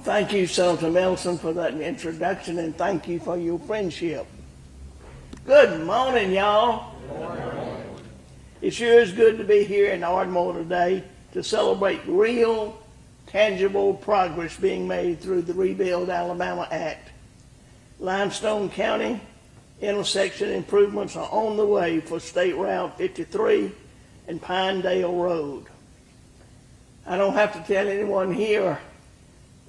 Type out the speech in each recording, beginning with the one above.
Thank you, Senator Melson, for that introduction, and thank you for your friendship. Good morning, y'all. Good morning. It sure is good to be here in Ardmore today to celebrate real, tangible progress being made through the Rebuild Alabama Act. Limestone County intersection improvements are on the way for State Route 53 and Pinedale Road. I don't have to tell anyone here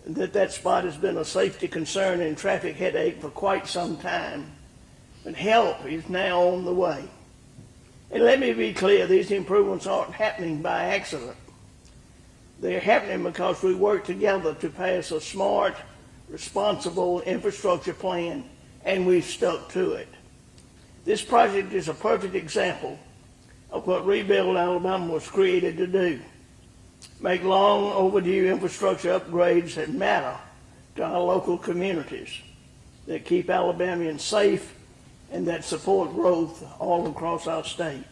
that spot has been a safety concern and traffic headache for quite some time, but help is now on the way. And let me be clear, these improvements aren't happening by accident. They're happening because we work together to pass a smart, responsible infrastructure plan, and we've stuck to it. This project is a perfect example of what Rebuild Alabama was created to do. Make long overdue infrastructure upgrades that matter to our local communities, that keep Alabamians safe, and that support growth all across our state.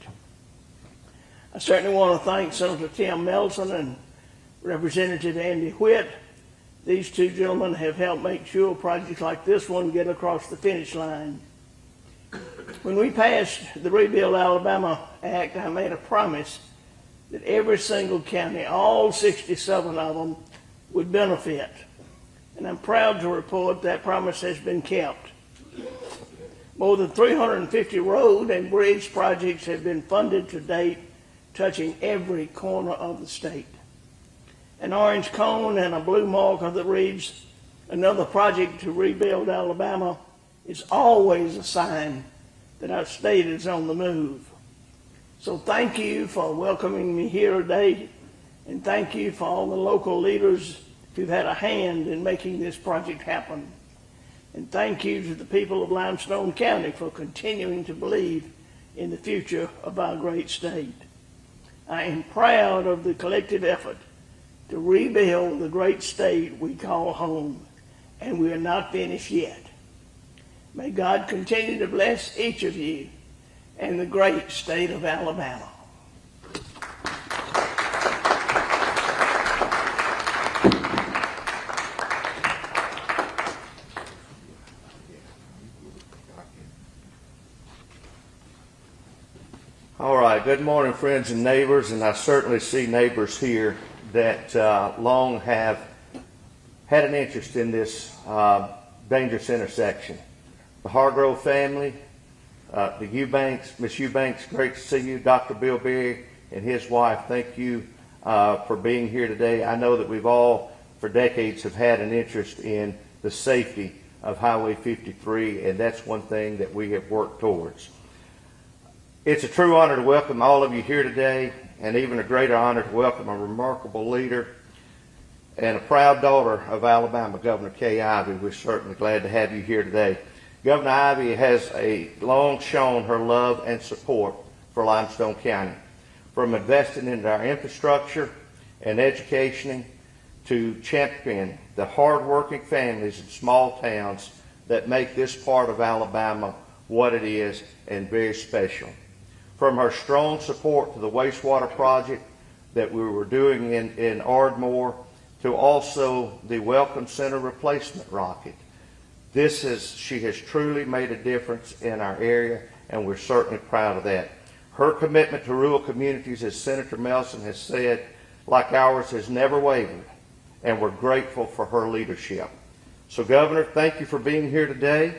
I certainly want to thank Senator Tim Melson and Representative Andy Whitt. These two gentlemen have helped make sure projects like this one get across the finish line. When we passed the Rebuild Alabama Act, I made a promise that every single county, all 67 of them, would benefit. And I'm proud to report that promise has been kept. More than 350 road and bridge projects have been funded to date, touching every corner of the state. An orange cone and a blue marker that reads, "Another project to Rebuild Alabama," is always a sign that our state is on the move. So thank you for welcoming me here today, and thank you for all the local leaders who've had a hand in making this project happen. And thank you to the people of Limestone County for continuing to believe in the future of our great state. I am proud of the collective effort to rebuild the great state we call home, and we are not finished yet. May God continue to bless each of you and the great state of Alabama. All right, good morning, friends and neighbors, and I certainly see neighbors here that long have had an interest in this dangerous intersection. The Hargrove family, the Eubanks, Miss Eubanks, great to see you. Dr. Bill Berry and his wife, thank you for being here today. I know that we've all, for decades, have had an interest in the safety of Highway 53, and that's one thing that we have worked towards. It's a true honor to welcome all of you here today, and even a greater honor to welcome a remarkable leader and a proud daughter of Alabama, Governor Kay Ivey. We're certainly glad to have you here today. Governor Ivey has long shown her love and support for Limestone County, from investing into our infrastructure and education to championing the hard-working families in small towns that make this part of Alabama what it is and very special. From her strong support to the wastewater project that we were doing in Ardmore, to also the Welcome Center replacement rocket. She has truly made a difference in our area, and we're certainly proud of that. Her commitment to rural communities, as Senator Melson has said, like ours, has never wavered, and we're grateful for her leadership. So, Governor, thank you for being here today.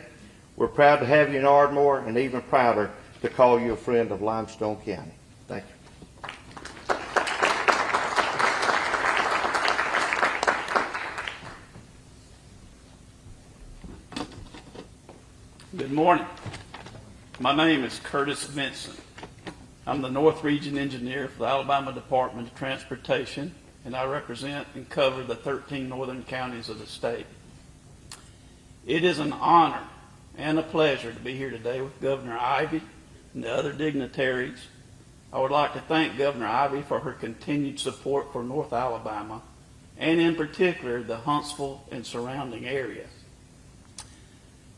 We're proud to have you in Ardmore, and even prouder to call you a friend of Limestone County. Thank you. Good morning. My name is Curtis Vinson. I'm the North Region Engineer for the Alabama Department of Transportation, and I represent and cover the 13 northern counties of the state. It is an honor and a pleasure to be here today with Governor Ivey and the other dignitaries. I would like to thank Governor Ivey for her continued support for North Alabama, and in particular the Huntsville and surrounding areas.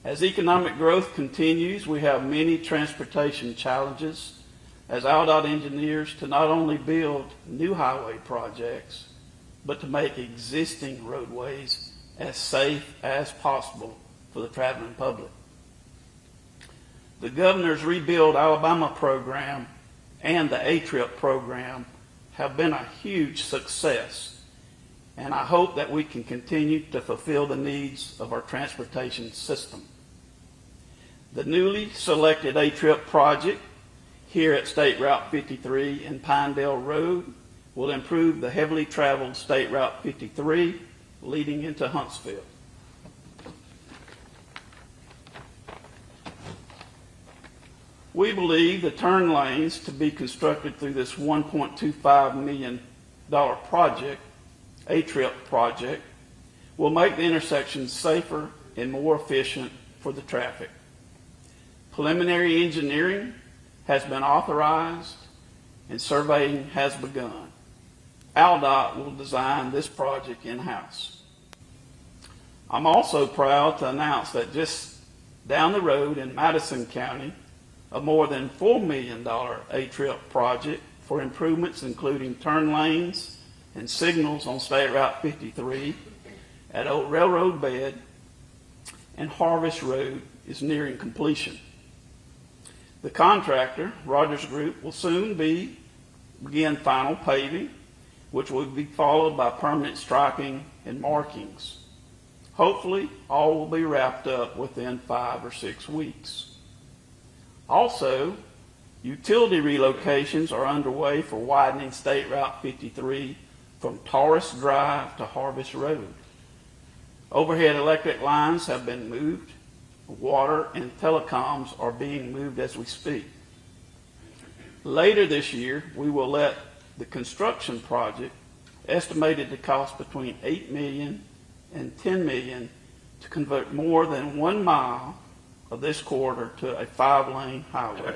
As economic growth continues, we have many transportation challenges as ALDOT engineers to not only build new highway projects, but to make existing roadways as safe as possible for the traveling public. The governor's Rebuild Alabama program and the A-Trip program have been a huge success, and I hope that we can continue to fulfill the needs of our transportation system. The newly selected A-Trip project here at State Route 53 and Pinedale Road will improve the heavily traveled State Route 53 leading into Huntsville. We believe the turn lanes to be constructed through this $1.25 million project, A-Trip project, will make the intersection safer and more efficient for the traffic. Preliminary engineering has been authorized and surveying has begun. AlDOT will design this project in-house. I'm also proud to announce that just down the road in Madison County, a more than $4 million A-Trip project for improvements including turn lanes and signals on State Route 53 at Old Railroad Bed and Harvest Road is nearing completion. The contractor, Rogers Group, will soon begin final paving, which will be followed by permanent striping and markings. Hopefully, all will be wrapped up within 5 or 6 weeks. Also, utility relocations are underway for widening State Route 53 from Taurus Drive to Harvest Road. Overhead electric lines have been moved. Water and telecoms are being moved as we speak. Later this year, we will let the construction project, estimated to cost between $8 million and $10 million, to convert more than 1 mile of this corridor to a 5-lane highway.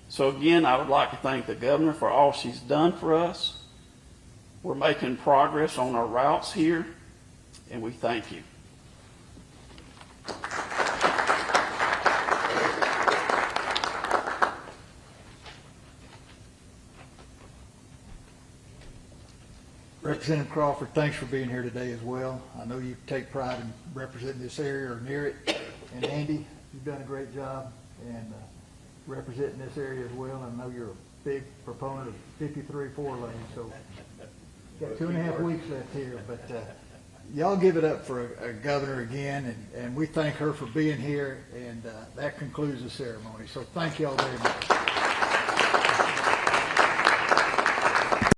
So again, I would like to thank the governor for all she's done for us. We're making progress on our routes here, and we thank you. Representative Crawford, thanks for being here today as well. I know you take pride in representing this area or near it. And Andy, you've done a great job and representing this area as well. I know you're a big proponent of 53 4-lane, so got 2.5 weeks left here. But y'all give it up for a governor again, and we thank her for being here. And that concludes the ceremony. So thank y'all very much.